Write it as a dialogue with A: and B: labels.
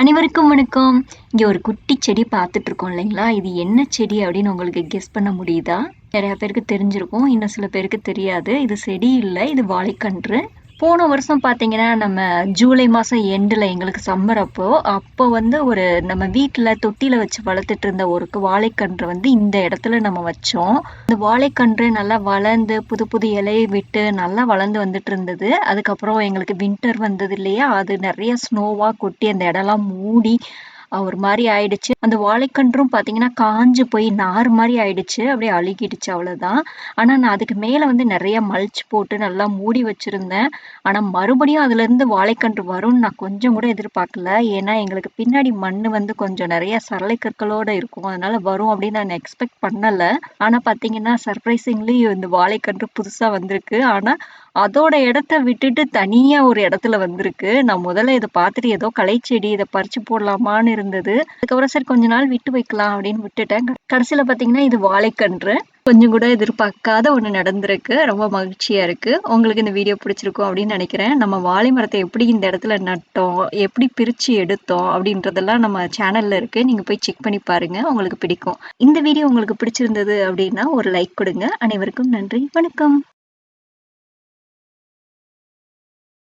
A: அனைவருக்கும் வணக்கம். இங்க ஒரு குட்டி செடி பார்த்துட்டு இருக்கோம் இல்லைங்களா? இது என்ன செடி அப்படின்னு உங்களுக்கு கெஸ் பண்ண முடியுதா? நெறைய பேருக்கு தெரிஞ்சிருக்கும். இன்னும் சில பேருக்கு தெரியாது. இது செடி இல்ல. இது வாழைக்கன்று. போன வருஷம் பார்த்தீங்கன்னா, நம்ம ஜூலை மாசம் எண்டுல எங்களுக்கு சம்மர் அப்போ வந்து ஒரு நம்ம வீட்ல தொட்டியில வச்சு வளர்த்துட்டு இருந்த ஒரு வாழைக்கன்று வந்து இந்த இடத்துல நம்ம வச்சோம். இந்த வாழைக்கன்று நல்லா வளர்ந்து புது புது இலைய விட்டு நல்லா வளர்ந்து வந்துட்டு இருந்தது. அதுக்கப்புறம் எங்களுக்கு வின்டர் வந்தது இல்லையா? அது நெறைய ஸ்னோவா கொட்டி அந்த இடம்லாம் மூடி ஒரு மாரி ஆயிடுச்சு. அந்த வாழைக்கன்றும் பார்த்தீங்கன்னா, காஞ்சு போய் நார் மாரி ஆயிடுச்சு. அப்படியே அழுகிடுச்சு அவ்வளோதான். ஆனா, நான் அதுக்கு மேல வந்து நெறைய மல்ச் போட்டு நல்லா மூடி வச்சிருந்தேன். ஆனா, மறுபடியும் அதுலருந்து வாழைக்கன்று வரும்னு நான் கொஞ்சம் கூட எதிர்பார்க்கல. ஏன்னா, எங்களுக்கு பின்னாடி மண்ணு வந்து கொஞ்சம் நெறைய சரளை கற்களோட இருக்கும். அதனால வரும் அப்படின்னு நான் எக்ஸ்பெக்ட் பண்ணல. ஆனா பார்த்தீங்கன்னா, சர்ப்ரைசிங்லி இந்த வாழைக்கன்று புதுசா வந்திருக்கு. ஆனா, அதோட இடத்த விட்டுட்டு தனியா ஒரு இடத்துல வந்திருக்கு. நான் முதல்ல இத பார்த்துட்டு ஏதோ களைச்செடி இத பறிச்சு போடலாமான்னு இருந்தது. அதுக்கப்புறம் சரி கொஞ்ச நாள் விட்டு வைக்கலாம் அப்படின்னு விட்டுட்டேன். கடைசியில பார்த்தீங்கன்னா, இது வாழைக்கன்று. கொஞ்சம் கூட எதிர்பார்க்காத ஒண்ணு நடந்திருக்கு. ரொம்ப மகிழ்ச்சியா இருக்கு. உங்களுக்கு இந்த வீடியோ பிடிச்சிருக்கும் அப்படின்னு நினைக்கிறேன். நம்ம வாழை மரத்த எப்படி இந்த இடத்துல நட்டோம், எப்படி பிரிச்சு எடுத்தோம் அப்படின்றதெல்லாம் நம்ம சேனல்ல இருக்கு. நீங்க போய் செக் பண்ணி பாருங்க. உங்களுக்கு பிடிக்கும். இந்த வீடியோ உங்களுக்கு பிடிச்சிருந்தது அப்படின்னா ஒரு லைக் கொடுங்க. அனைவருக்கும் நன்றி. வணக்கம்.